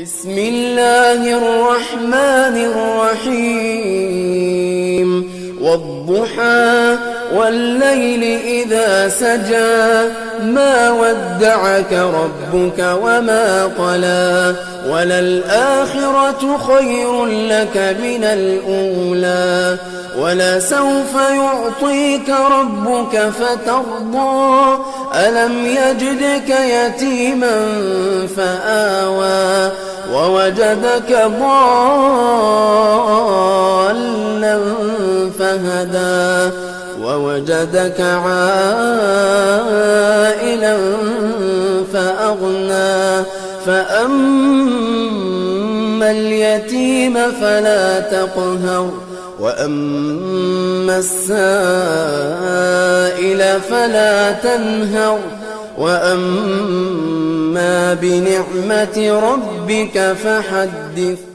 بسم الله الرحمن الرحيم والضحى والليل إذا سجى ما ودعك ربك وما قلى وللآخرة خير لك من الأولى ولسوف يعطيك ربك فترضى ألم يجدك يتيما فآوى ووجدك ضالا فهدى ووجدك عائلا فأغنى فأما اليتيم فلا تقهر وأما السائل فلا تنهر وأما بنعمة ربك فحدث.